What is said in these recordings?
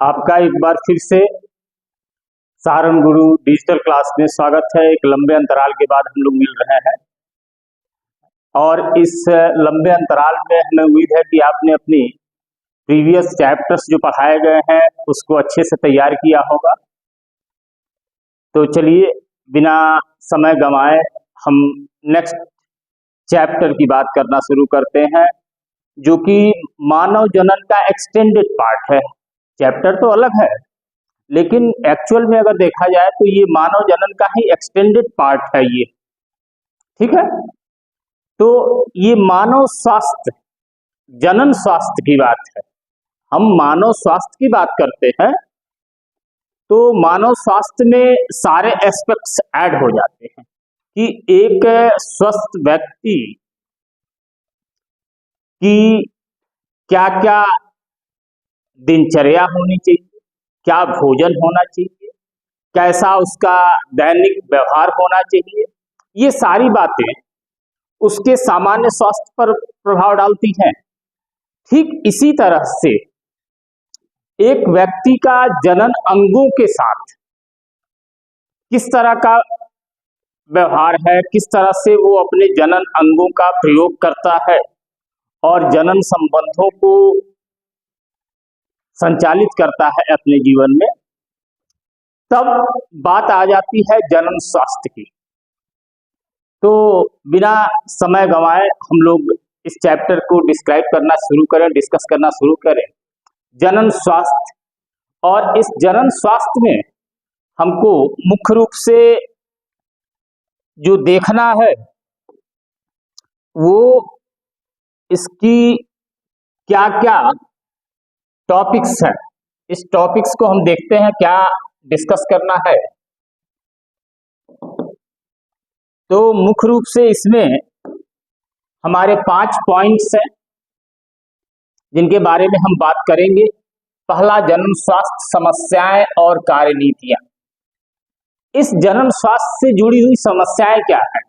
आपका एक बार फिर से सहारण गुरु डिजिटल क्लास में स्वागत है। एक लंबे अंतराल के बाद हम लोग मिल रहे हैं और इस लंबे अंतराल में हमें उम्मीद है कि आपने अपनी प्रीवियस चैप्टर्स जो पढ़ाए गए हैं उसको अच्छे से तैयार किया होगा। तो चलिए बिना समय गंवाए हम नेक्स्ट चैप्टर की बात करना शुरू करते हैं, जो कि मानव जनन का एक्सटेंडेड पार्ट है। चैप्टर तो अलग है, लेकिन एक्चुअल में अगर देखा जाए तो ये मानव जनन का ही एक्सटेंडेड पार्ट है ये, ठीक है। तो ये मानव स्वास्थ्य, जनन स्वास्थ्य की बात है। हम मानव स्वास्थ्य की बात करते हैं तो मानव स्वास्थ्य में सारे एस्पेक्ट्स ऐड हो जाते हैं कि एक स्वस्थ व्यक्ति की क्या क्या दिनचर्या होनी चाहिए, क्या भोजन होना चाहिए, कैसा उसका दैनिक व्यवहार होना चाहिए। ये सारी बातें उसके सामान्य स्वास्थ्य पर प्रभाव डालती हैं। ठीक इसी तरह से एक व्यक्ति का जनन अंगों के साथ किस तरह का व्यवहार है, किस तरह से वो अपने जनन अंगों का प्रयोग करता है और जनन संबंधों को संचालित करता है अपने जीवन में, तब बात आ जाती है जनन स्वास्थ्य की। तो बिना समय गंवाए हम लोग इस चैप्टर को डिस्क्राइब करना शुरू करें, डिस्कस करना शुरू करें, जनन स्वास्थ्य। और इस जनन स्वास्थ्य में हमको मुख्य रूप से जो देखना है वो इसकी क्या क्या टॉपिक्स हैं, इस टॉपिक्स को हम देखते हैं क्या डिस्कस करना है। तो मुख्य रूप से इसमें हमारे 5 पॉइंट्स हैं जिनके बारे में हम बात करेंगे। पहला, जनन स्वास्थ्य समस्याएं और कार्यनीतियां। इस जनन स्वास्थ्य से जुड़ी हुई समस्याएं क्या है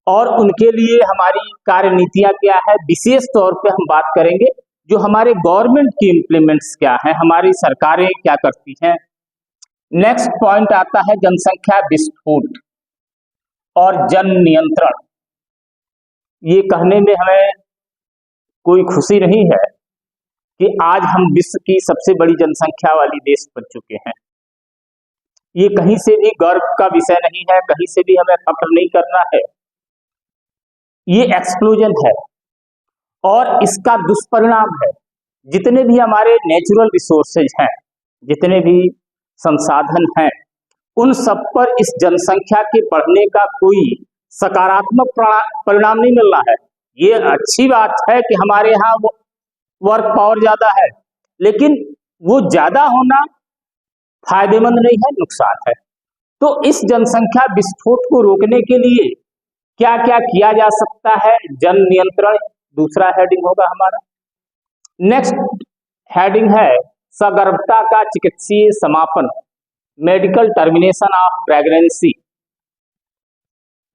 और उनके लिए हमारी कार्यनीतियां क्या है, विशेष तौर पे हम बात करेंगे जो हमारे गवर्नमेंट की इम्प्लीमेंट्स क्या है, हमारी सरकारें क्या करती हैं। नेक्स्ट पॉइंट आता है जनसंख्या विस्फोट और जन नियंत्रण। ये कहने में हमें कोई खुशी नहीं है कि आज हम विश्व की सबसे बड़ी जनसंख्या वाली देश बन चुके हैं। ये कहीं से भी गर्व का विषय नहीं है, कहीं से भी हमें फख्र नहीं करना है। ये एक्सप्लोजन है और इसका दुष्परिणाम है जितने भी हमारे नेचुरल रिसोर्सेज हैं, जितने भी संसाधन हैं, उन सब पर इस जनसंख्या के बढ़ने का कोई सकारात्मक परिणाम नहीं मिल रहा है। ये अच्छी बात है कि हमारे यहाँ वर्क पावर ज्यादा है, लेकिन वो ज्यादा होना फायदेमंद नहीं है, नुकसान है। तो इस जनसंख्या विस्फोट को रोकने के लिए क्या क्या किया जा सकता है, जन नियंत्रण दूसरा हेडिंग होगा हमारा। नेक्स्ट हेडिंग है सगर्भता का चिकित्सीय समापन, मेडिकल टर्मिनेशन ऑफ प्रेगनेंसी।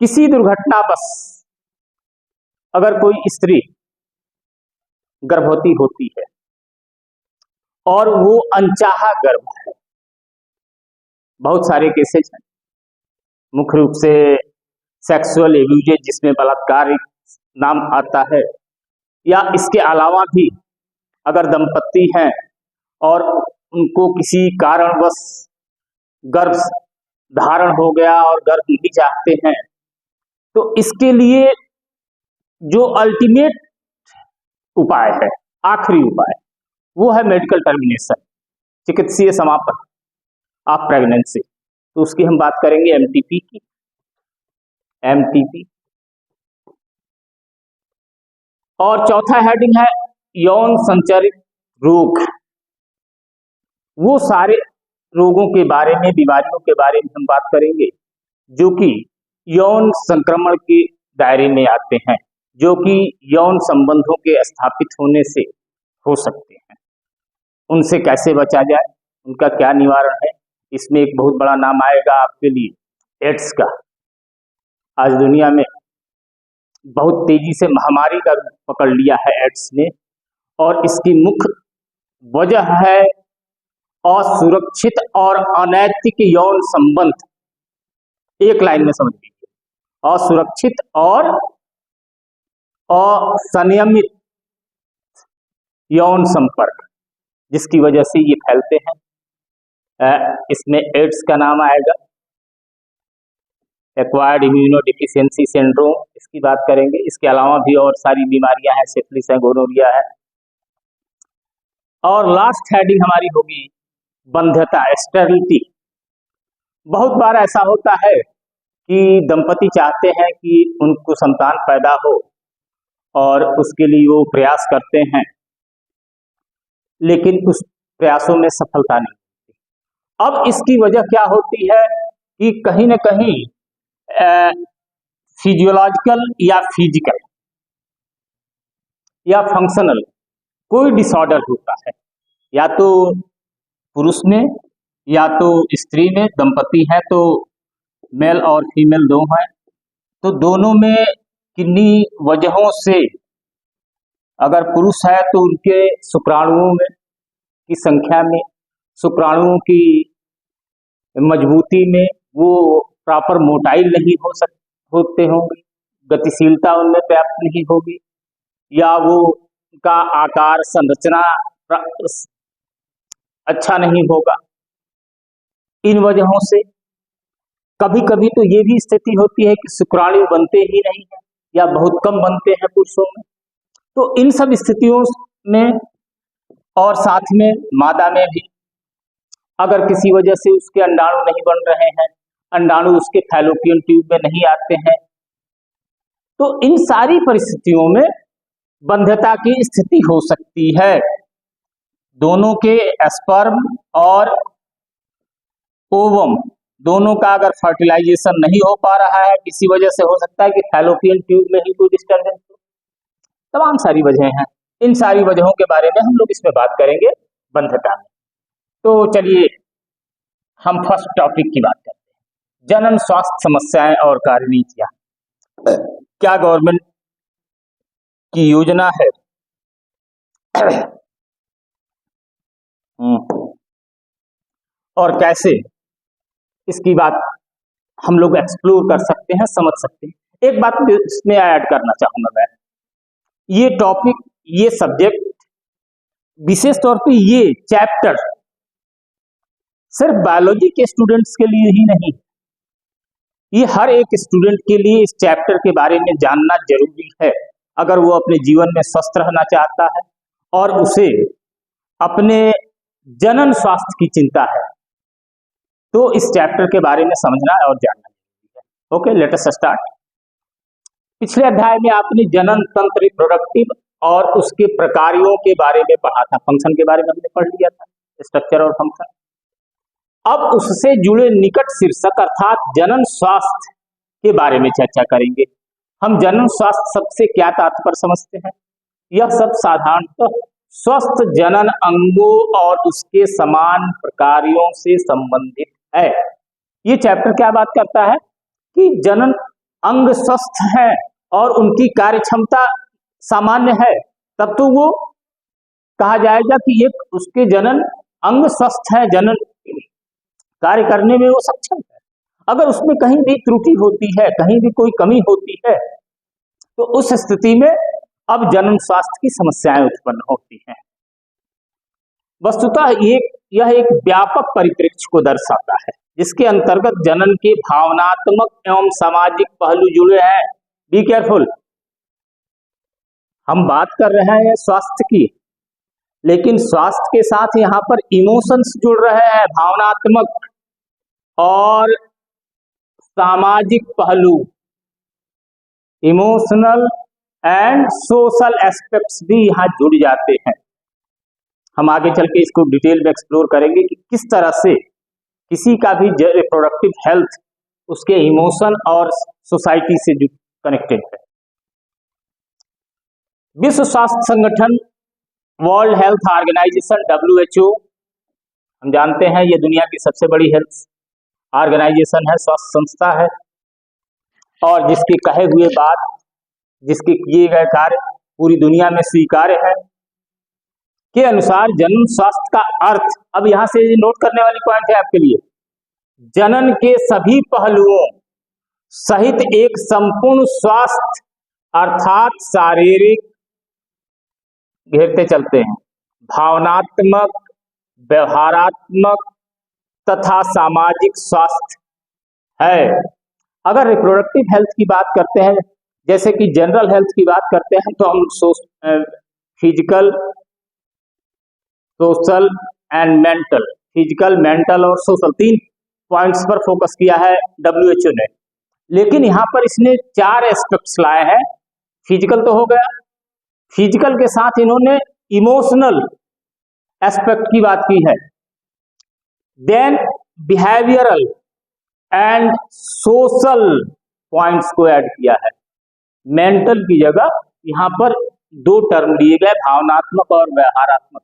किसी दुर्घटनावश अगर कोई स्त्री गर्भवती होती है और वो अनचाहा गर्भ है, बहुत सारे केसेस हैं, मुख्य रूप से सेक्सुअल एब्यूजेज जिसमें बलात्कार नाम आता है, या इसके अलावा भी अगर दंपत्ति हैं और उनको किसी कारणवश गर्भ धारण हो गया और गर्भ नहीं चाहते हैं, तो इसके लिए जो अल्टीमेट उपाय है, आखिरी उपाय, वो है मेडिकल टर्मिनेशन, चिकित्सीय समापन ऑफ प्रेगनेंसी। तो उसकी हम बात करेंगे एमटीपी की, एमटीपी। और चौथा हेडिंग है यौन संचारित रोग। वो सारे रोगों के बारे में, बीमारियों के बारे में हम बात करेंगे जो कि यौन संक्रमण के दायरे में आते हैं, जो कि यौन संबंधों के स्थापित होने से हो सकते हैं। उनसे कैसे बचा जाए, उनका क्या निवारण है। इसमें एक बहुत बड़ा नाम आएगा आपके लिए, एड्स का। आज दुनिया में बहुत तेजी से महामारी का रूप पकड़ लिया है एड्स ने, और इसकी मुख्य वजह है असुरक्षित और अनैतिक यौन संबंध, एक लाइन में समझ लीजिए, असुरक्षित और असंयमित यौन संपर्क, जिसकी वजह से ये फैलते हैं। इसमें एड्स का नाम आएगा, एक्वायर्ड इम्यूनोडिफिशियंसी सिंड्रोम, इसकी बात करेंगे। इसके अलावा भी और सारी बीमारियां हैं, सिफिलिस है, गोनोरिया है। और लास्ट हेडिंग हमारी होगी बंध्यता, स्टेरिलिटी। बहुत बार ऐसा होता है कि दंपति चाहते हैं कि उनको संतान पैदा हो और उसके लिए वो प्रयास करते हैं, लेकिन उस प्रयासों में सफलता नहीं होती। अब इसकी वजह क्या होती है कि कहीं न कहीं फिजियोलॉजिकल या फिजिकल या फंक्शनल कोई डिसऑर्डर होता है, या तो पुरुष में या तो स्त्री में, दंपति है तो मेल और फीमेल दो हैं, तो दोनों में किन्हीं वजहों से, अगर पुरुष है तो उनके शुक्राणुओं में की संख्या में, शुक्राणुओं की मजबूती में, वो प्रॉपर मोटाइल नहीं होते होंगे, गतिशीलता उनमें पर्याप्त नहीं होगी, या वो का आकार संरचना अच्छा नहीं होगा। इन वजहों से कभी कभी तो ये भी स्थिति होती है कि शुक्राणु बनते ही नहीं है या बहुत कम बनते हैं पुरुषों में। तो इन सब स्थितियों में और साथ में मादा में भी अगर किसी वजह से उसके अंडाणु नहीं बन रहे हैं, अंडाणु उसके फैलोपियन ट्यूब में नहीं आते हैं, तो इन सारी परिस्थितियों में बंध्यता की स्थिति हो सकती है। दोनों के स्पर्म और ओवम दोनों का अगर फर्टिलाइजेशन नहीं हो पा रहा है, किसी वजह से हो सकता है कि फैलोपियन ट्यूब में ही कोई डिस्टर्बेंस हो, तमाम सारी वजहें हैं। इन सारी वजहों के बारे में हम लोग इसमें बात करेंगे बंध्यता में। तो चलिए हम फर्स्ट टॉपिक की बात करते हैं, जनन स्वास्थ्य समस्याएं और कार्यनीतियां। क्या गवर्नमेंट की योजना है और कैसे इसकी बात हम लोग एक्सप्लोर कर सकते हैं, समझ सकते हैं। एक बात इसमें ऐड करना चाहूंगा मैं, ये टॉपिक, ये सब्जेक्ट, विशेष तौर पे ये चैप्टर सिर्फ बायोलॉजी के स्टूडेंट्स के लिए ही नहीं, ये हर एक स्टूडेंट के लिए इस चैप्टर के बारे में जानना जरूरी है। अगर वो अपने जीवन में स्वस्थ रहना चाहता है और उसे अपने जनन स्वास्थ्य की चिंता है, तो इस चैप्टर के बारे में समझना और जानना जरूरी है। Okay, let us start. पिछले अध्याय में आपने जनन तंत्र, रिप्रोडक्टिव और उसके प्रकारों के बारे में पढ़ा था, फंक्शन के बारे में हमने पढ़ लिया था, स्ट्रक्चर और फंक्शन। अब उससे जुड़े निकट शीर्षक अर्थात जनन स्वास्थ्य के बारे में चर्चा करेंगे। हम जनन स्वास्थ्य शब्द से क्या तात्पर्य समझते हैं? यह शब्द साधारणतः स्वस्थ जनन अंगों और उसके समान प्रकारों से संबंधित है। ये चैप्टर क्या बात करता है कि जनन अंग स्वस्थ है और उनकी कार्य क्षमता सामान्य है, तब तो वो कहा जाएगा कि एक उसके जनन अंग स्वस्थ है, जनन कार्य करने में वो सक्षम है। अगर उसमें कहीं भी त्रुटि होती है, कहीं भी कोई कमी होती है, तो उस स्थिति में अब जनन स्वास्थ्य की समस्याएं उत्पन्न होती हैं। वस्तुतः यह एक व्यापक परिप्रेक्ष्य को दर्शाता है, जिसके अंतर्गत जनन के भावनात्मक एवं सामाजिक पहलू जुड़े हैं। बी केयरफुल, हम बात कर रहे हैं स्वास्थ्य की, लेकिन स्वास्थ्य के साथ यहाँ पर इमोशंस जुड़ रहे हैं, भावनात्मक और सामाजिक पहलू, इमोशनल एंड सोशल एस्पेक्ट्स भी यहाँ जुड़ जाते हैं। हम आगे चल के इसको डिटेल में एक्सप्लोर करेंगे कि किस तरह से किसी का भी रिप्रोडक्टिव हेल्थ उसके इमोशन और सोसाइटी से कनेक्टेड है। विश्व स्वास्थ्य संगठन, वर्ल्ड हेल्थ ऑर्गेनाइजेशन, WHO, हम जानते हैं ये दुनिया की सबसे बड़ी हेल्थ ऑर्गेनाइजेशन है, स्वास्थ्य संस्था है, और जिसके कहे हुए बात, जिसके किए गए कार्य पूरी दुनिया में स्वीकार्य है। के अनुसार जनन स्वास्थ्य का अर्थ, अब यहां से नोट करने वाली पॉइंट है आपके लिए, जनन के सभी पहलुओं सहित एक संपूर्ण स्वास्थ्य अर्थात शारीरिक, घेरते चलते हैं, भावनात्मक, व्यवहारात्मक तथा सामाजिक स्वास्थ्य है। अगर रिप्रोडक्टिव हेल्थ की बात करते हैं, जैसे कि जनरल हेल्थ की बात करते हैं, तो हम physical, social and mental, physical, mental और सोशल, 3 पॉइंट्स पर फोकस किया है WHO ने। लेकिन यहां पर इसने 4 एस्पेक्ट्स लाए हैं। फिजिकल तो हो गया, फिजिकल के साथ इन्होंने इमोशनल एस्पेक्ट की बात की है, then behavioural and social points को ऐड किया है। मेंटल की जगह यहां पर 2 टर्म लिए गए, भावनात्मक और व्यवहारात्मक,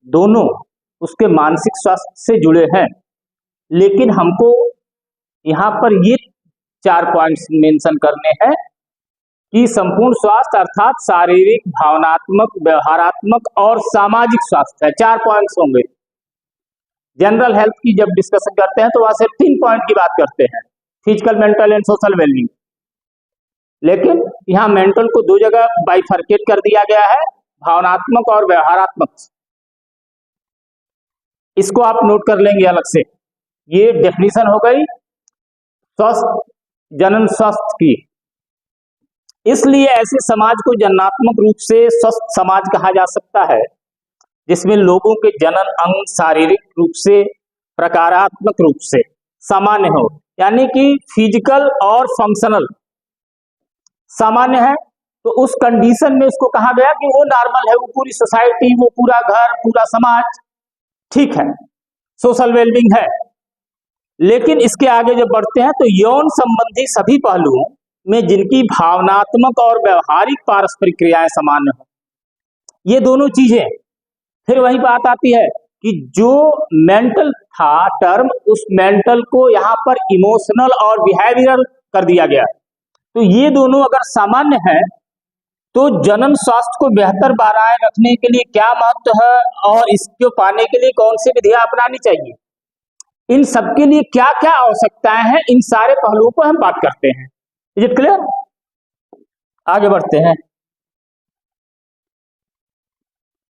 दोनों उसके मानसिक स्वास्थ्य से जुड़े हैं। लेकिन हमको यहां पर ये 4 पॉइंट्स मेंशन करने हैं कि संपूर्ण स्वास्थ्य अर्थात शारीरिक, भावनात्मक, व्यवहारात्मक और सामाजिक स्वास्थ्य है। 4 पॉइंट्स होंगे। जनरल हेल्थ की जब डिस्कशन करते हैं तो वहां सिर्फ 3 पॉइंट की बात करते हैं, physical, mental and social wellbeing. लेकिन यहां मेंटल को 2 जगह बाइफरकेट कर दिया गया है, भावनात्मक और व्यवहारात्मक। इसको आप नोट कर लेंगे अलग से। ये डेफिनेशन हो गई स्वस्थ जनन स्वास्थ्य की। इसलिए ऐसे समाज को जननात्मक रूप से स्वस्थ समाज कहा जा सकता है जिसमें लोगों के जनन अंग शारीरिक रूप से, प्रकारात्मक रूप से सामान्य हो, यानी कि फिजिकल और फंक्शनल सामान्य है। तो उस कंडीशन में उसको कहा गया कि वो नॉर्मल है, वो पूरी सोसाइटी, वो पूरा घर, पूरा समाज ठीक है, सोशल वेलबींग है। लेकिन इसके आगे जब बढ़ते हैं तो यौन संबंधी सभी पहलुओं में जिनकी भावनात्मक और व्यवहारिक पारस्परिक क्रियाएं सामान्य हो, ये दोनों चीजें, फिर वही बात आती है कि जो मेंटल था टर्म, उस मेंटल को यहाँ पर इमोशनल और बिहेवियरल कर दिया गया। तो ये दोनों अगर सामान्य है तो जनन स्वास्थ्य को बेहतर बनाए रखने के लिए क्या महत्व है और इसको पाने के लिए कौन सी विधियां अपनानी चाहिए, इन सबके लिए क्या क्या आवश्यकताएं हैं, इन सारे पहलुओं पर हम बात करते हैं। Is it clear? आगे बढ़ते हैं।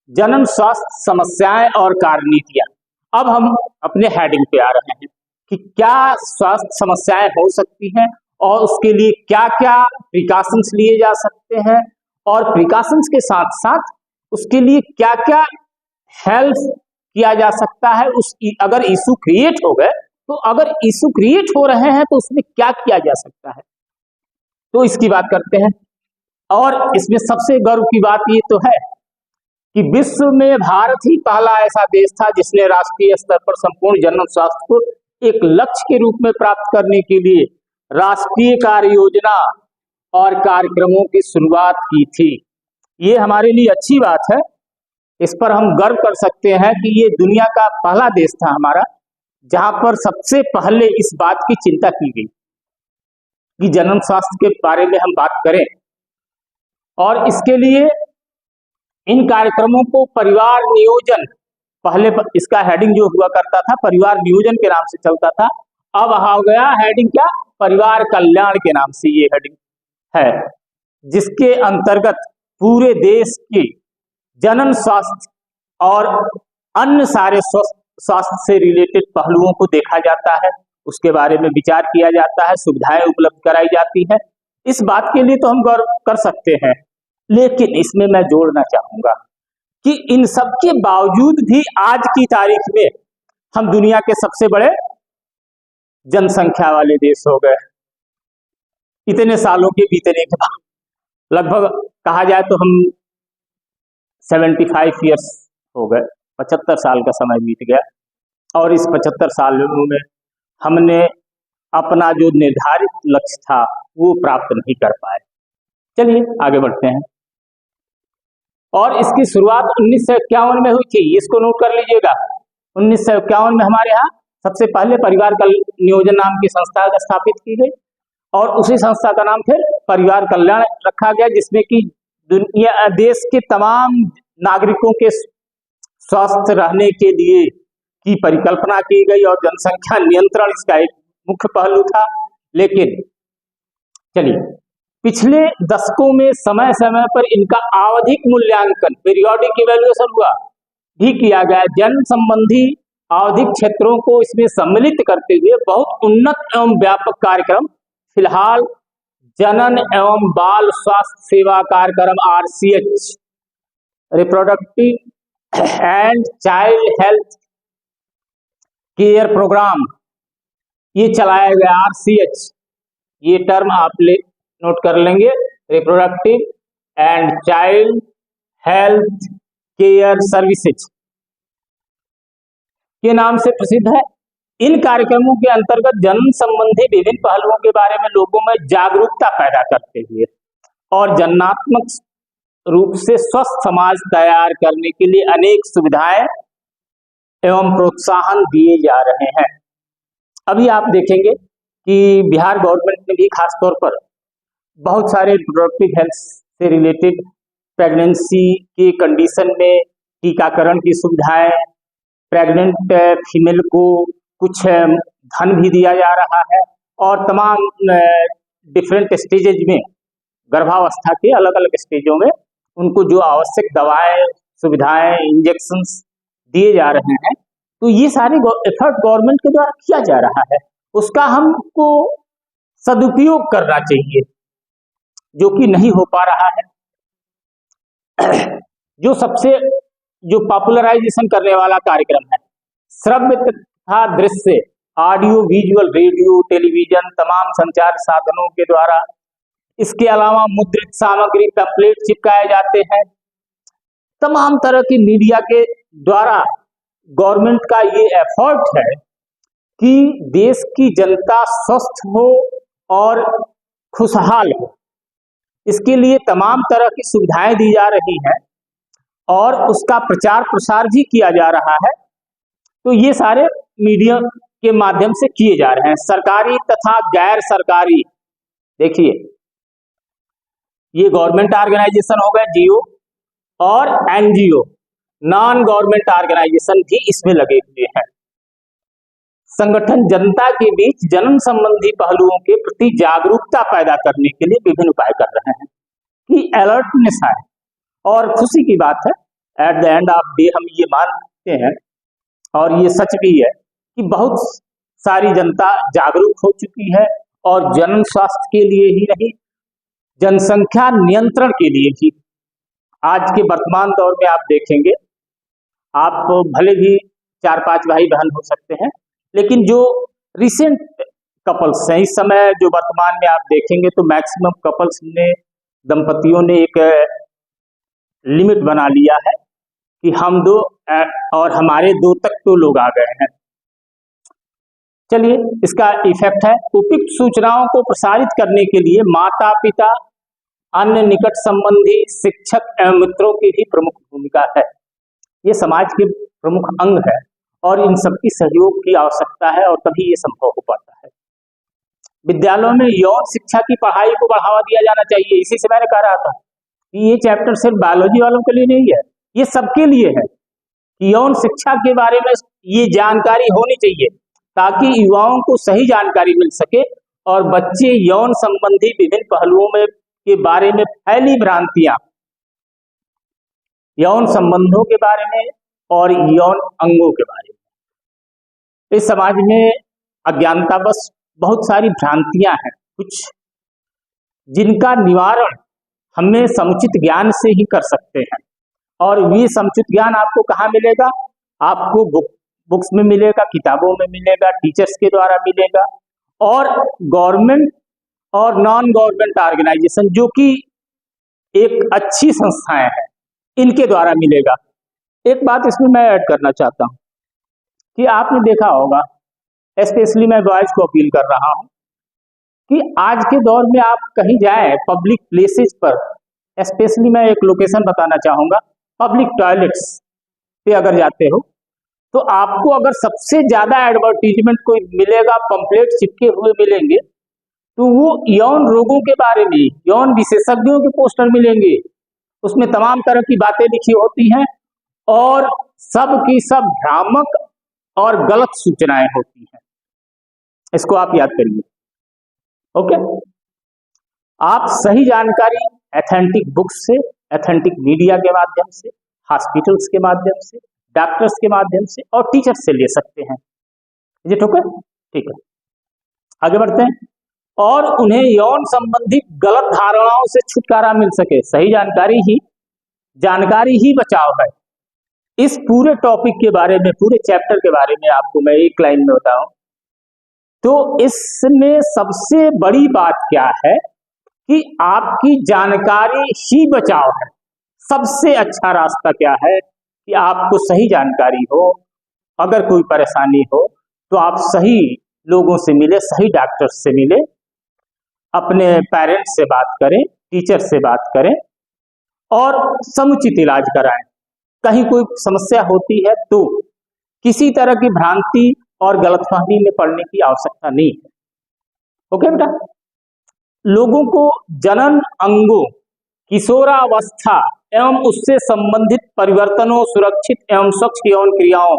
जनन स्वास्थ्य समस्याएं और कार्यनीतियां। अब हम अपने हेडिंग पे आ रहे हैं कि क्या स्वास्थ्य समस्याएं हो सकती हैं और उसके लिए क्या क्या प्रिकॉशंस लिए जा सकते हैं, और प्रिकॉशंस के साथ साथ उसके लिए क्या क्या हेल्प किया जा सकता है। उस अगर इशू क्रिएट हो गए, तो अगर इशू क्रिएट हो रहे हैं तो उसमें क्या किया जा सकता है, तो इसकी बात करते हैं। और इसमें सबसे गर्व की बात ये तो है कि विश्व में भारत ही पहला ऐसा देश था जिसने राष्ट्रीय स्तर पर संपूर्ण जनन स्वास्थ्य को एक लक्ष्य के रूप में प्राप्त करने के लिए राष्ट्रीय कार्य योजना और कार्यक्रमों की शुरुआत की थी। ये हमारे लिए अच्छी बात है, इस पर हम गर्व कर सकते हैं कि ये दुनिया का पहला देश था हमारा जहां पर सबसे पहले इस बात की चिंता की गई कि जनन स्वास्थ्य के बारे में हम बात करें। और इसके लिए इन कार्यक्रमों को परिवार नियोजन, पहले इसका हेडिंग जो हुआ करता था परिवार नियोजन के नाम से चलता था, अब हो गया हेडिंग क्या, परिवार कल्याण के नाम से ये हेडिंग है, जिसके अंतर्गत पूरे देश की जनन स्वास्थ्य और अन्य सारे स्वास्थ्य से रिलेटेड पहलुओं को देखा जाता है, उसके बारे में विचार किया जाता है, सुविधाएं उपलब्ध कराई जाती है। इस बात के लिए तो हम गौर कर सकते हैं, लेकिन इसमें मैं जोड़ना चाहूंगा कि इन सब के बावजूद भी आज की तारीख में हम दुनिया के सबसे बड़े जनसंख्या वाले देश हो गए। इतने सालों के बीतने के बाद लगभग कहा जाए तो हम 75 ईयर्स हो गए, 75 साल का समय बीत गया, और इस 75 सालों में हमने अपना जो निर्धारित लक्ष्य था वो प्राप्त नहीं कर पाए। चलिए आगे बढ़ते हैं। और इसकी शुरुआत 1951 में हुई थी, इसको नोट कर लीजिएगा। 1951 में हमारे यहाँ सबसे पहले परिवार नियोजन नाम की संस्था स्थापित की गई और उसी संस्था का नाम फिर परिवार कल्याण रखा गया, जिसमें कि दुनिया देश के तमाम नागरिकों के स्वस्थ रहने के लिए की परिकल्पना की गई और जनसंख्या नियंत्रण इसका एक मुख्य पहलू था। लेकिन चलिए, पिछले दशकों में समय समय पर इनका आवधिक मूल्यांकन, पीरियोडिक इवैल्यूएशन हुआ भी किया गया। जन संबंधी आवधिक क्षेत्रों को इसमें सम्मिलित करते हुए बहुत उन्नत एवं व्यापक कार्यक्रम फिलहाल जनन एवं बाल स्वास्थ्य सेवा कार्यक्रम RCH, reproductive and child health care programme, ये चलाया गया RCH। ये टर्म आप नोट कर लेंगे, reproductive and child health care services के नाम से प्रसिद्ध है। इन कार्यक्रमों के अंतर्गत जन्म संबंधी विभिन्न पहलुओं के बारे में लोगों में जागरूकता पैदा करते हुए और जननात्मक रूप से स्वस्थ समाज तैयार करने के लिए अनेक सुविधाएं एवं प्रोत्साहन दिए जा रहे हैं। अभी आप देखेंगे कि बिहार गवर्नमेंट ने भी खास तौर पर बहुत सारे रिप्रोडक्टिव हेल्थ से रिलेटेड प्रेगनेंसी के कंडीशन में टीकाकरण की सुविधाएं, प्रेग्नेंट फीमेल को कुछ धन भी दिया जा रहा है और तमाम डिफरेंट स्टेजेज में, गर्भावस्था के अलग अलग स्टेजों में उनको जो आवश्यक दवाएं, सुविधाएं, इंजेक्शंस दिए जा रहे हैं। तो ये सारे एफर्ट गवर्नमेंट के द्वारा किया जा रहा है, उसका हमको सदुपयोग करना चाहिए, जो कि नहीं हो पा रहा है। जो पॉपुलराइजेशन करने वाला कार्यक्रम है, श्रव्य तथा दृश्य, ऑडियो विजुअल, रेडियो, टेलीविजन, तमाम संचार साधनों के द्वारा, इसके अलावा मुद्रित सामग्री, पैम्फलेट चिपकाए जाते हैं। तमाम तरह की मीडिया के द्वारा गवर्नमेंट का ये एफर्ट है कि देश की जनता स्वस्थ हो और खुशहाल हो। इसके लिए तमाम तरह की सुविधाएं दी जा रही हैं और उसका प्रचार प्रसार भी किया जा रहा है। तो ये सारे मीडिया के माध्यम से किए जा रहे हैं, सरकारी तथा गैर सरकारी। देखिए, ये गवर्नमेंट ऑर्गेनाइजेशन हो गए GO, और NGO, नॉन गवर्नमेंट ऑर्गेनाइजेशन भी इसमें लगे हुए हैं। संगठन जनता के बीच जन्म संबंधी पहलुओं के प्रति जागरूकता पैदा करने के लिए विभिन्न उपाय कर रहे हैं कि अलर्टनेस आए। और खुशी की बात है, at the end of day हम ये मानते हैं और ये सच भी है कि बहुत सारी जनता जागरूक हो चुकी है और जन स्वास्थ्य के लिए ही नहीं, जनसंख्या नियंत्रण के लिए भी। आज के वर्तमान दौर में आप देखेंगे, आप भले ही 4-5 भाई बहन हो सकते हैं, लेकिन जो रिसेंट कपल्स हैं इस समय, जो वर्तमान में आप देखेंगे तो मैक्सिमम कपल्स ने, दंपतियों ने एक लिमिट बना लिया है कि हम 2 और हमारे 2 तक तो लोग आ गए हैं। चलिए, इसका इफेक्ट है, उपयुक्त सूचनाओं को प्रसारित करने के लिए माता पिता, अन्य निकट संबंधी, शिक्षक एवं मित्रों की भी प्रमुख भूमिका है। ये समाज के प्रमुख अंग है और इन सबकी सहयोग की आवश्यकता है और तभी ये संभव हो पाता है। विद्यालयों में यौन शिक्षा की पढ़ाई को बढ़ावा दिया जाना चाहिए। इसी से मैंने कह रहा था कि ये चैप्टर सिर्फ बायोलॉजी वालों के लिए नहीं है, ये सबके लिए है। यौन शिक्षा के बारे में ये जानकारी होनी चाहिए ताकि युवाओं को सही जानकारी मिल सके और बच्चे यौन संबंधी विभिन्न पहलुओं में के बारे में फैली भ्रांतियां, यौन संबंधों के बारे में और यौन अंगों के बारे में, इस समाज में अज्ञानता बस बहुत सारी भ्रांतियां हैं कुछ, जिनका निवारण हमें समुचित ज्ञान से ही कर सकते हैं। और ये समुचित ज्ञान आपको कहाँ मिलेगा? आपको बुक्स में मिलेगा, किताबों में मिलेगा, टीचर्स के द्वारा मिलेगा और गवर्नमेंट और नॉन गवर्नमेंट ऑर्गेनाइजेशन, जो कि एक अच्छी संस्थाएं हैं, इनके द्वारा मिलेगा। एक बात इसमें मैं ऐड करना चाहता हूं कि आपने देखा होगा, स्पेशली मैं बॉयज को अपील कर रहा हूं कि आज के दौर में आप कहीं जाएं पब्लिक प्लेसेस पर, स्पेशली मैं एक लोकेशन बताना चाहूंगा, पब्लिक टॉयलेट्स पे अगर जाते हो तो आपको अगर सबसे ज्यादा एडवर्टीजमेंट कोई मिलेगा, पंपलेट चिपके हुए मिलेंगे, तो वो यौन रोगों के बारे में, यौन विशेषज्ञों के पोस्टर मिलेंगे उसमें तमाम तरह की बातें लिखी होती हैं और सब की सब भ्रामक और गलत सूचनाएं होती हैं। इसको आप याद करिए। ओके, आप सही जानकारी एथेंटिक बुक्स से, एथेंटिक मीडिया के माध्यम से, हॉस्पिटल्स के माध्यम से, डॉक्टर्स के माध्यम से और टीचर्स से ले सकते हैं। ये ठीक है, आगे बढ़ते हैं। और उन्हें यौन संबंधी गलत धारणाओं से छुटकारा मिल सके। सही जानकारी ही बचाव है। इस पूरे टॉपिक के बारे में, पूरे चैप्टर के बारे में आपको मैं एक लाइन में बताऊं तो इसमें सबसे बड़ी बात क्या है कि आपकी जानकारी ही बचाव है। सबसे अच्छा रास्ता क्या है कि आपको सही जानकारी हो, अगर कोई परेशानी हो तो आप सही लोगों से मिले, सही डॉक्टर्स से मिले, अपने पेरेंट्स से बात करें, टीचर से बात करें और समुचित इलाज कराएं। कहीं कोई समस्या होती है तो किसी तरह की भ्रांति और गलतफहमी में पड़ने की आवश्यकता नहीं है। ओके बेटा, लोगों को जनन अंगों, किशोरावस्था एवं उससे संबंधित परिवर्तनों, सुरक्षित एवं स्वच्छ यौन क्रियाओं,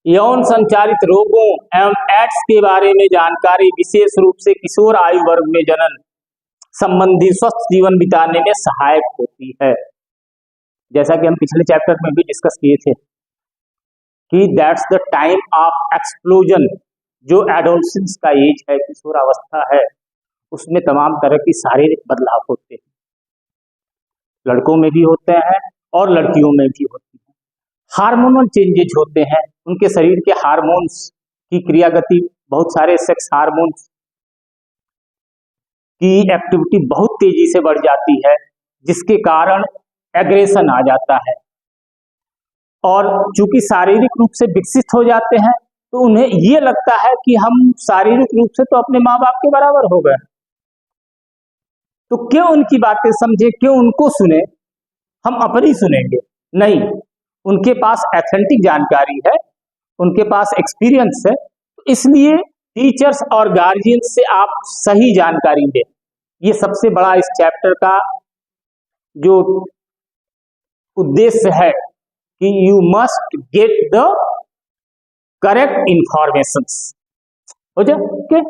यौन संचारित रोगों एवं एड्स के बारे में जानकारी विशेष रूप से किशोर आयु वर्ग में जनन संबंधी स्वस्थ जीवन बिताने में सहायक होती है। जैसा कि हम पिछले चैप्टर में भी डिस्कस किए थे कि that's the time of explosion. जो एडोलसेंस का एज है, किशोरावस्था है, उसमें तमाम तरह की शारीरिक बदलाव होते हैं। लड़कों में भी होते हैं और लड़कियों में भी होते हैं। हार्मोनल चेंजेज होते हैं, उनके शरीर के हार्मोन्स की क्रिया गति, बहुत सारे सेक्स हार्मोन्स की एक्टिविटी बहुत तेजी से बढ़ जाती है, जिसके कारण एग्रेशन आ जाता है। और चूंकि शारीरिक रूप से विकसित हो जाते हैं तो उन्हें ये लगता है कि हम शारीरिक रूप से तो अपने माँ बाप के बराबर हो गए, तो क्यों उनकी बातें समझे, क्यों उनको सुने, हम अपनी सुनेंगे? नहीं, उनके पास एथेंटिक जानकारी है, उनके पास एक्सपीरियंस है, इसलिए टीचर्स और गार्जियंस से आप सही जानकारी दें। ये सबसे बड़ा इस चैप्टर का जो उद्देश्य है कि you must get the correct information. हो जाए, ओके,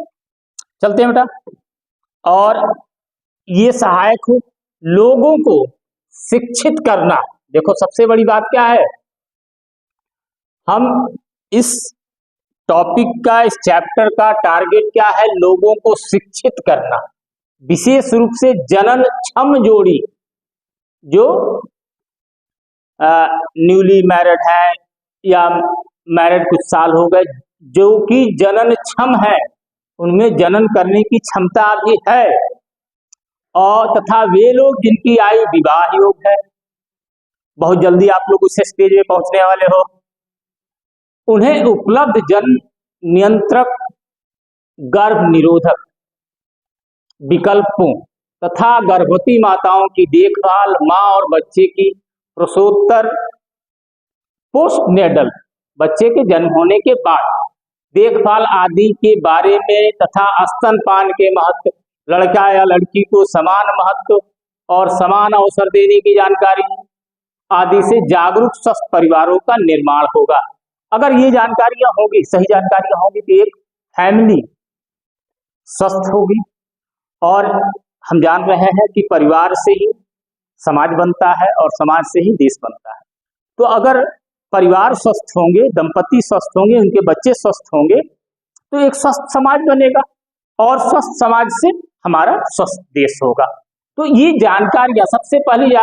चलते हैं बेटा। और ये सहायक हो लोगों को शिक्षित करना। देखो सबसे बड़ी बात क्या है, हम इस टॉपिक का, इस चैप्टर का टारगेट क्या है? लोगों को शिक्षित करना, विशेष रूप से जनन क्षम जोड़ी जो न्यूली मैरिड है या मैरिड कुछ साल हो गए, जो कि जनन क्षम है, उनमें जनन करने की क्षमता भी है, और तथा वे लोग जिनकी आयु विवाह योग है, बहुत जल्दी आप लोग उस स्टेज में पहुंचने वाले हो, उन्हें उपलब्ध जन नियंत्रक, गर्भ निरोधक विकल्पों तथा गर्भवती माताओं की देखभाल, मां और बच्चे की प्रसवोत्तर, पोस्टनेटल, बच्चे के जन्म होने के बाद देखभाल आदि के बारे में तथा स्तनपान के महत्व, लड़का या लड़की को समान महत्व और समान अवसर देने की जानकारी आदि से जागरूक स्वस्थ परिवारों का निर्माण होगा। अगर ये जानकारियां होगी, सही जानकारियां होगी, तो एक फैमिली स्वस्थ होगी। और हम जान रहे हैं कि परिवार से ही समाज बनता है और समाज से ही देश बनता है। तो अगर परिवार स्वस्थ होंगे, दंपति स्वस्थ होंगे, उनके बच्चे स्वस्थ होंगे, तो एक स्वस्थ समाज बनेगा और स्वस्थ समाज से हमारा स्वस्थ देश होगा। तो ये जानकारियां, सबसे पहली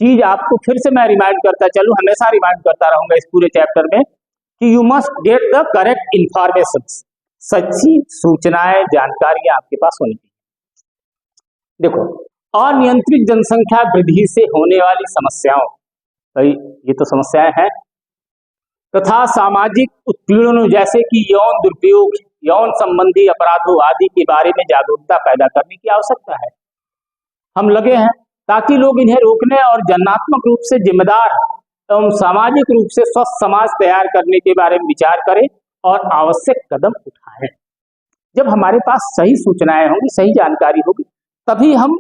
चीज आपको फिर से मैं रिमाइंड करता चलूं, हमेशा रिमाइंड करता रहूंगा इस पूरे चैप्टर में, कि you must get the correct information. सच्ची सूचनाएं, जानकारियां आपके पास होनी चाहिए। देखो, अनियंत्रित जनसंख्या वृद्धि से होने वाली समस्याओं, भाई ये तो समस्याएं हैं, तथा सामाजिक उत्पीड़नों जैसे कि यौन दुरुपयोग, यौन संबंधी अपराधों आदि के बारे में जागरूकता पैदा करने की आवश्यकता है। हम लगे हैं ताकि लोग इन्हें रोकने और जनात्मक रूप से जिम्मेदार एवं सामाजिक रूप से स्वस्थ समाज तैयार करने के बारे में विचार करें और आवश्यक कदम उठाएं। जब हमारे पास सही सूचनाएं होंगी, सही जानकारी होगी, तभी हम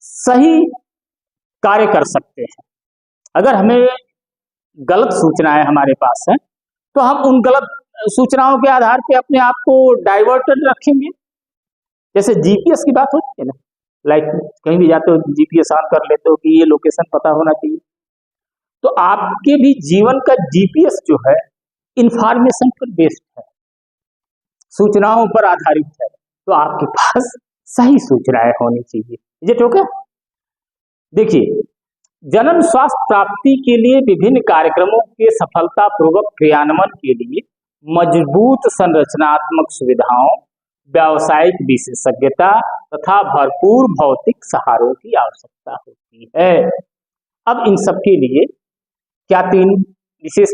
सही कार्य कर सकते हैं। अगर हमें गलत सूचनाएं हमारे पास है तो हम उन गलत सूचनाओं के आधार पे अपने आप को डाइवर्टेड रखेंगे। जैसे जीपीएस की बात होती है ना, लाइक कहीं भी जाते हो जीपीएस ऑन कर लेते हो कि ये लोकेशन पता होना चाहिए, तो आपके भी जीवन का जीपीएस जो है इंफॉर्मेशन पर बेस्ड है, सूचनाओं पर आधारित है, तो आपके पास सही सूचनाएं होनी चाहिए। ये ठीक है। देखिए, जनन स्वास्थ्य प्राप्ति के लिए विभिन्न कार्यक्रमों के सफलतापूर्वक क्रियान्वयन के लिए मजबूत संरचनात्मक सुविधाओं, व्यावसायिक विशेषज्ञता तथा भरपूर भौतिक सहारों की आवश्यकता होती है। अब इन सब के लिए क्या तीन विशेष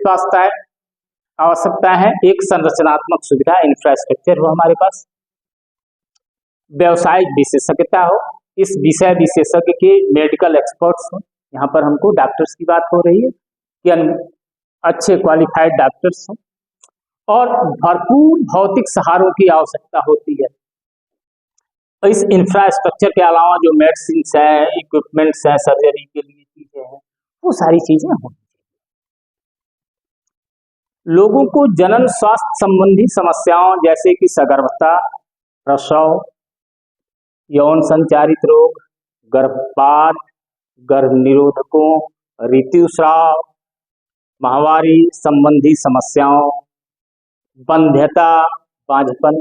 आवश्यकता है? एक, संरचनात्मक सुविधा इंफ्रास्ट्रक्चर हो हमारे पास, व्यावसायिक विशेषज्ञता हो, इस विषय विशेषज्ञ के मेडिकल एक्सपर्ट्स हो, यहाँ पर हमको डॉक्टर्स की बात हो रही है कि अच्छे क्वालिफाइड डॉक्टर्स हो, और भरपूर भौतिक सहारों की आवश्यकता होती है। इस इंफ्रास्ट्रक्चर के अलावा जो मेडिसिन है, इक्विपमेंट्स हैं, सर्जरी के लिए चीजें हैं, वो सारी चीजें होनी चाहिए। लोगों को जनन स्वास्थ्य संबंधी समस्याओं जैसे कि सगर्भता, प्रसव, यौन संचारित रोग, गर्भपात, गर्भ निरोधकों, ऋतुस्राव, माहवारी संबंधी समस्याओं, बंध्यता, बांझपन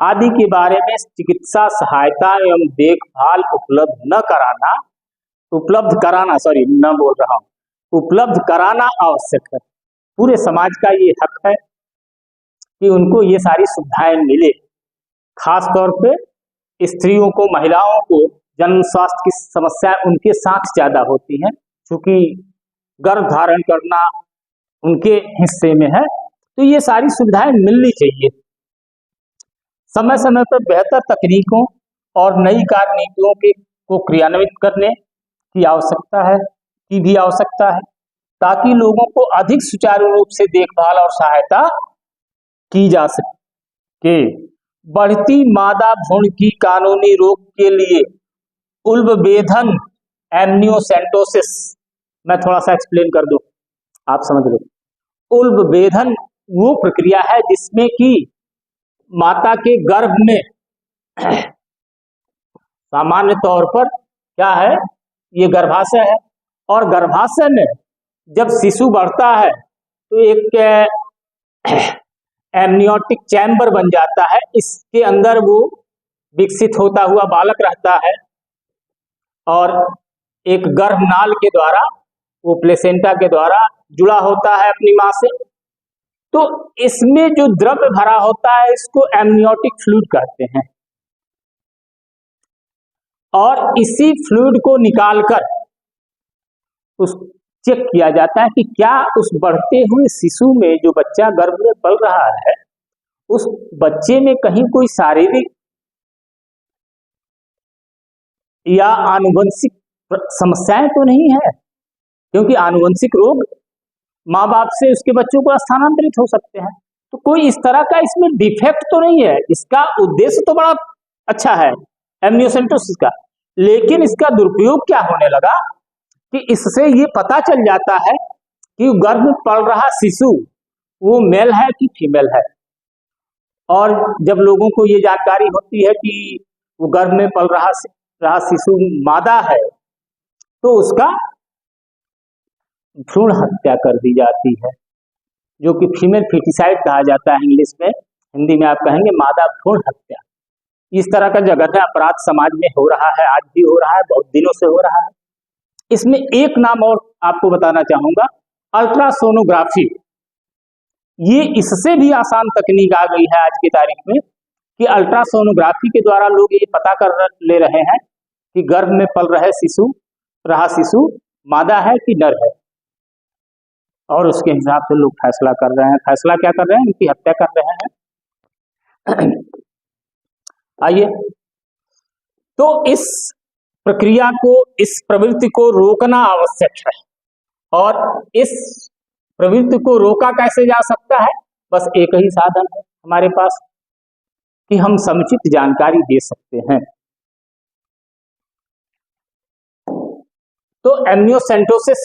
आदि के बारे में चिकित्सा सहायता एवं देखभाल उपलब्ध कराना आवश्यक है। पूरे समाज का ये हक है कि उनको ये सारी सुविधाएं मिले। खास तौर पे स्त्रियों को, महिलाओं को जन्म स्वास्थ्य की समस्या उनके साथ ज्यादा होती है, क्योंकि गर्भ धारण करना उनके हिस्से में है, तो ये सारी सुविधाएं मिलनी चाहिए। समय समय पर बेहतर तकनीकों और नई कार्य नीतियों को क्रियान्वित करने की आवश्यकता है ताकि लोगों को अधिक सुचारू रूप से देखभाल और सहायता की जा सके। बढ़ती मादा भ्रूण की कानूनी रोक के लिए उल्बेधन, एमनियोसेंटोसिस, मैं थोड़ा सा एक्सप्लेन कर दूं, आप समझ लो। उल्बेधन वो प्रक्रिया है जिसमें कि माता के गर्भ में सामान्य तौर पर क्या है, ये गर्भाशय है, और गर्भाशय में जब शिशु बढ़ता है तो एक एमनियोटिक चैम्बर बन जाता है, इसके अंदर वो विकसित होता हुआ बालक रहता है, और एक गर्भनाल के द्वारा, वो प्लेसेंटा के द्वारा जुड़ा होता है अपनी मां से। तो इसमें जो द्रव्य भरा होता है इसको एमनियोटिक फ्लूइड कहते हैं, और इसी फ्लूइड को निकालकर उस चेक किया जाता है कि क्या उस बढ़ते हुए शिशु में, जो बच्चा गर्भ में पल रहा है, उस बच्चे में कहीं कोई शारीरिक या आनुवंशिक समस्याएं तो नहीं है, क्योंकि आनुवंशिक रोग माँ बाप से उसके बच्चों को स्थानांतरित हो सकते हैं। तो कोई इस तरह का इसमें डिफेक्ट तो नहीं है। इसका उद्देश्य तो बड़ा अच्छा है एमनियोसेंटोसिस का, लेकिन इसका दुरुपयोग क्या होने लगा कि इससे ये पता चल जाता है कि गर्भ में पल रहा शिशु वो मेल है कि फीमेल है, और जब लोगों को ये जानकारी होती है कि वो गर्भ में पल रहा शिशु मादा है, तो उसका भ्रूण हत्या कर दी जाती है, जो कि फीमेल फिटिसाइड कहा जाता है इंग्लिश में, हिंदी में आप कहेंगे मादा भ्रूण हत्या। इस तरह का जघन्य अपराध समाज में हो रहा है, आज भी हो रहा है, बहुत दिनों से हो रहा है। इसमें एक नाम और आपको बताना चाहूंगा, अल्ट्रासोनोग्राफी। ये इससे भी आसान तकनीक आ गई है आज की तारीख में कि अल्ट्रासोनोग्राफी के द्वारा लोग ये पता कर ले रहे हैं कि गर्भ में पल रहा शिशु मादा है कि नर है, और उसके हिसाब से लोग फैसला कर रहे हैं। फैसला क्या कर रहे हैं? उनकी हत्या कर रहे हैं। आइए, तो इस प्रक्रिया को, इस प्रवृत्ति को रोकना आवश्यक है, और इस प्रवृत्ति को रोका कैसे जा सकता है? बस एक ही साधन है हमारे पास कि हम समुचित जानकारी दे सकते हैं। तो एम्नियोसेंटोसिस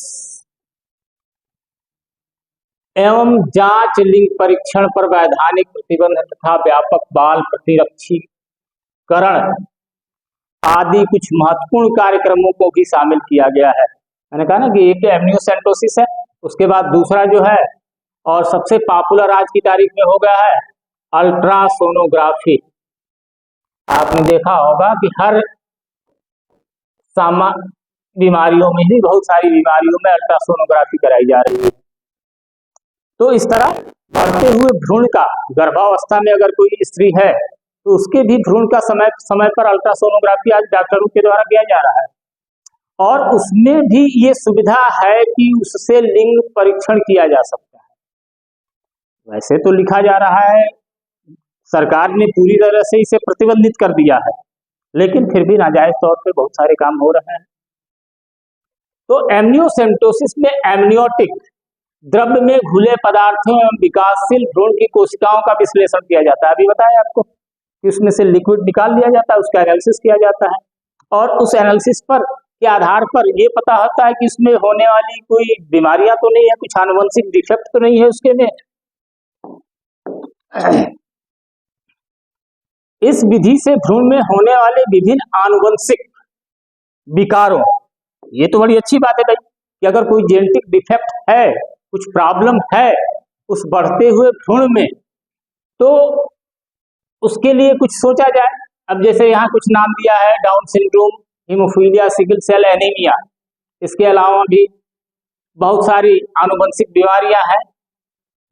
एवं जांच लिंग परीक्षण पर वैधानिक प्रतिबंध तथा व्यापक बाल प्रतिरक्षीकरण आदि कुछ महत्वपूर्ण कार्यक्रमों को भी शामिल किया गया है। मैंने कहा ना कि एक एम्नियोसेंटोसिस है, उसके बाद दूसरा जो है और सबसे पॉपुलर आज की तारीख में हो गया है अल्ट्रासोनोग्राफी। आपने देखा होगा कि हर बीमारियों में ही, बहुत सारी बीमारियों में अल्ट्रासोनोग्राफी कराई जा रही है। तो इस तरह बढ़ते हुए भ्रूण का, गर्भावस्था में अगर कोई स्त्री है तो उसके भी भ्रूण का समय समय पर अल्ट्रासोनोग्राफी आज डॉक्टरों के द्वारा किया जा रहा है, और उसमें भी ये सुविधा है कि उससे लिंग परीक्षण किया जा सकता है। वैसे तो लिखा जा रहा है, सरकार ने पूरी तरह से इसे प्रतिबंधित कर दिया है, लेकिन फिर भी नाजायज तौर पे बहुत सारे काम हो रहे हैं। तो एम्नियोसेंटोसिस में एमनियोटिक द्रव्य में घुले पदार्थों एवं विकासशील भ्रूण की कोशिकाओं का विश्लेषण किया जाता है। अभी बताया आपको कि उसमें से लिक्विड निकाल लिया जाता है, उसका एनालिसिस किया जाता है, और उस एनालिसिस पर के आधार पर ये पता होता है कि उसमें होने वाली कोई बीमारियां तो नहीं है, कुछ आनुवंशिक डिफेक्ट तो नहीं है उसके में। इस विधि से भ्रूण में होने वाले विभिन्न आनुवंशिक विकारों, ये तो बड़ी अच्छी बात है भाई कि अगर कोई जेनेटिक डिफेक्ट है, कुछ प्रॉब्लम है उस बढ़ते हुए भ्रूण में, तो उसके लिए कुछ सोचा जाए। अब जैसे यहाँ कुछ नाम दिया है, Down syndrome, haemophilia, sickle cell anaemia, इसके अलावा भी बहुत सारी आनुवंशिक बीमारियां हैं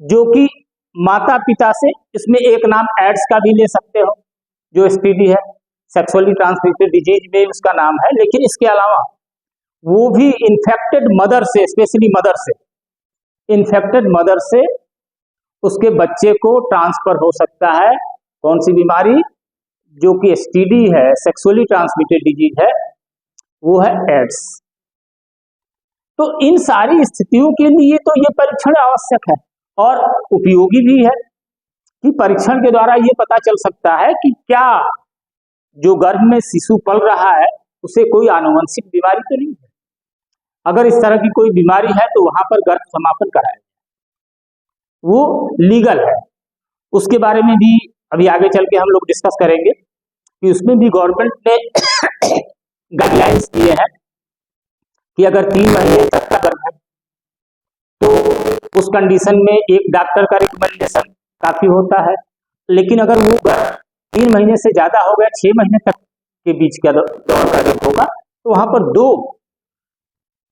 जो कि माता पिता से, इसमें एक नाम एड्स का भी ले सकते हो जो एसटीडी है, सेक्सुअली ट्रांसमिटेड डिजीज में उसका नाम है, लेकिन इसके अलावा वो भी इन्फेक्टेड मदर से, स्पेशली मदर से, इन्फेक्टेड मदर से उसके बच्चे को ट्रांसफर हो सकता है। कौन सी बीमारी? जो कि एसटीडी है, सेक्सुअली ट्रांसमिटेड डिजीज है, वो है एड्स। तो इन सारी स्थितियों के लिए तो ये परीक्षण आवश्यक है और उपयोगी भी है कि परीक्षण के द्वारा ये पता चल सकता है कि क्या जो गर्भ में शिशु पल रहा है उसे कोई आनुवंशिक बीमारी तो नहीं है। अगर इस तरह की कोई बीमारी है तो वहां पर गर्भ समापन कराया, वो लीगल है। उसके बारे में भी अभी आगे चल के हम लोग डिस्कस करेंगे कि उसमें भी गवर्नमेंट ने गाइडलाइंस दिए हैं कि अगर 3 महीने तक का गर्भ है तो उस कंडीशन में एक डॉक्टर का रिकमेंडेशन काफी होता है, लेकिन अगर वो गर्भ 3 महीने से ज्यादा हो गया, 6 महीने तक के बीच का दौर का गर्भ होगा, तो वहां पर 2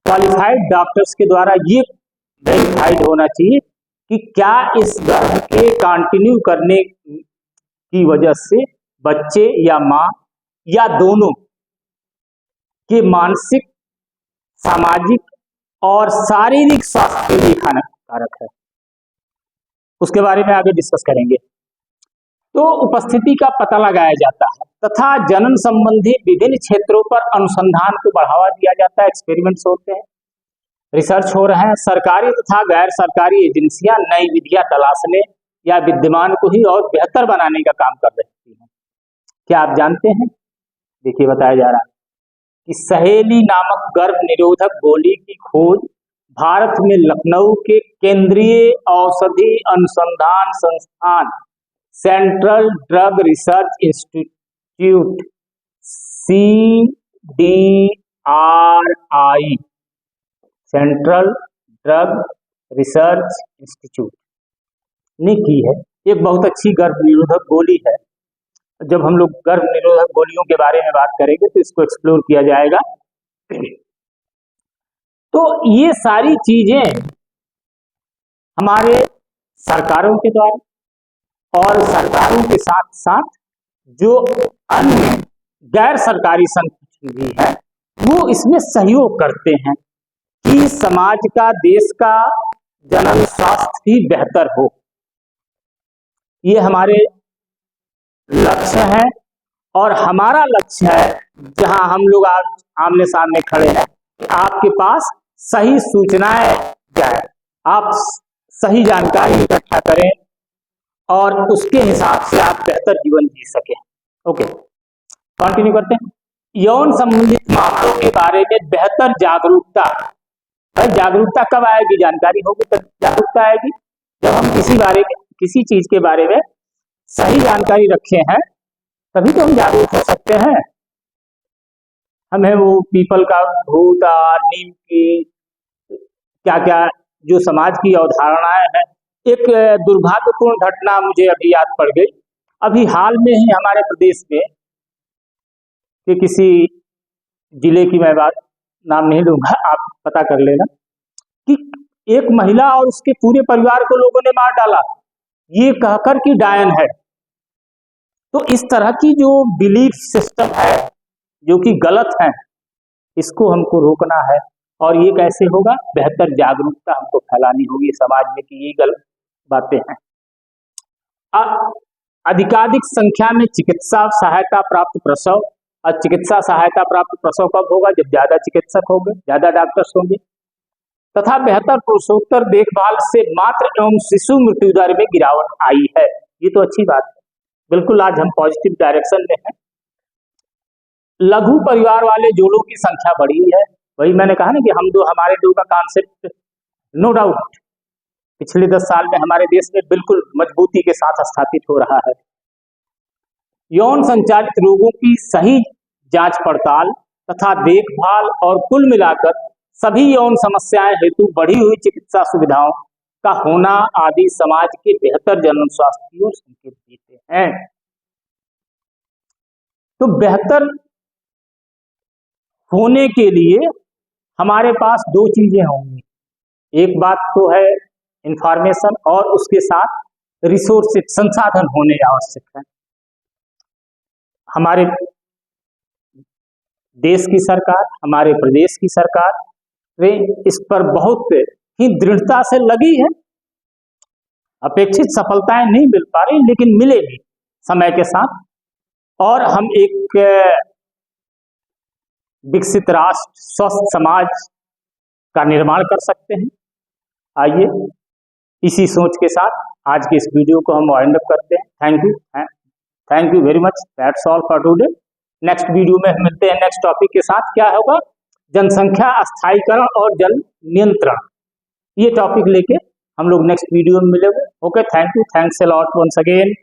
क्वालिफाइड डॉक्टर्स के द्वारा ये वेरीफाइड होना चाहिए कि क्या इस गर्भ के कंटिन्यू करने की वजह से बच्चे या मां या दोनों के मानसिक, सामाजिक और शारीरिक स्वास्थ्य के लिए हानिकारक है। उसके बारे में आगे डिस्कस करेंगे। तो उपस्थिति का पता लगाया जाता है तथा जनन संबंधी विभिन्न क्षेत्रों पर अनुसंधान को बढ़ावा दिया जाता है। एक्सपेरिमेंट्स होते हैं, रिसर्च हो रहे हैं। सरकारी तथा गैर सरकारी एजेंसियां नई विधियां तलाशने या विद्यमान को ही और बेहतर बनाने का काम कर रही हैं। क्या आप जानते हैं? देखिए बताया जा रहा है कि सहेली नामक गर्भ निरोधक गोली की खोज भारत में लखनऊ के केंद्रीय औषधि अनुसंधान संस्थान, central drug research institute CDRI, central drug research institute ने की है। एक बहुत अच्छी गर्भ निरोधक गोली है। जब हम लोग गर्भ निरोधक गोलियों के बारे में बात करेंगे तो इसको एक्सप्लोर किया जाएगा। तो ये सारी चीजें हमारे सरकारों के द्वारा और सरकारों के साथ साथ जो अन्य गैर सरकारी संगठन भी है वो इसमें सहयोग करते हैं कि समाज का, देश का जनन स्वास्थ्य भी बेहतर हो। ये हमारे लक्ष्य है और हमारा लक्ष्य है, जहां हम लोग आज आमने सामने खड़े हैं, आपके पास सही सूचनाएं जाए, आप सही जानकारी इकट्ठा करें और उसके हिसाब से आप बेहतर जीवन जी सकें। ओके, कंटिन्यू करते हैं। यौन संबंधित मामलों के बारे में बेहतर जागरूकता। जागरूकता कब आएगी? जानकारी होगी तब जागरूकता आएगी। जब हम किसी चीज के बारे में सही जानकारी रखे हैं तभी तो हम जागरूक हो सकते हैं। हमें वो पीपल का भूत, नीम की क्या क्या जो समाज की अवधारणाएं हैं। एक दुर्भाग्यपूर्ण घटना मुझे अभी याद पड़ गई। अभी हाल में ही हमारे प्रदेश में कि किसी जिले की मैं बात नाम नहीं लूंगा, आप पता कर लेना, कि एक महिला और उसके पूरे परिवार को लोगों ने मार डाला ये कहकर कि डायन है। तो इस तरह की जो बिलीफ सिस्टम है जो कि गलत है, इसको हमको रोकना है। और ये कैसे होगा? बेहतर जागरूकता हमको फैलानी होगी समाज में कि ये गलत बातें हैं। अधिकाधिक संख्या में चिकित्सा सहायता प्राप्त प्रसव। और चिकित्सा सहायता प्राप्त प्रसव कब होगा? जब ज्यादा चिकित्सक होंगे, ज्यादा डॉक्टर्स होंगे। तथा बेहतर प्रसवोत्तर देखभाल से मातृ एवं शिशु मृत्यु दर में गिरावट आई है। ये तो अच्छी बात है, बिल्कुल आज हम पॉजिटिव डायरेक्शन में हैं। लघु परिवार वाले जोड़ों की संख्या बढ़ी है। वही मैंने कहा ना कि हम दो हमारे दो का कॉन्सेप्ट नो डाउट पिछले 10 साल में हमारे देश में बिल्कुल मजबूती के साथ स्थापित हो रहा है। यौन संचालित रोगों की सही जांच पड़ताल तथा देखभाल और कुल मिलाकर सभी यौन समस्याएं हेतु बढ़ी हुई चिकित्सा सुविधाओं का होना आदि समाज के बेहतर जन स्वास्थ्य की ओर संकेत देते हैं। तो बेहतर होने के लिए हमारे पास दो चीजें होंगी। एक बात तो है इंफॉर्मेशन और उसके साथ रिसोर्सेज, संसाधन होने आवश्यक है। हमारे देश की सरकार, हमारे प्रदेश की सरकार वे इस पर बहुत ही दृढ़ता से लगी है। अपेक्षित सफलताएं नहीं मिल पा रही लेकिन मिलेगी समय के साथ, और हम एक विकसित राष्ट्र, स्वस्थ समाज का निर्माण कर सकते हैं। आइए इसी सोच के साथ आज के इस वीडियो को हम वाइंड अप करते हैं। Thank you very much. That's all for today. Next video में हम मिलते हैं नेक्स्ट टॉपिक के साथ। क्या होगा? जनसंख्या स्थायीकरण और जल नियंत्रण। ये टॉपिक लेके हम लोग नेक्स्ट वीडियो में मिलेंगे। Okay, thank you, thanks a lot once again.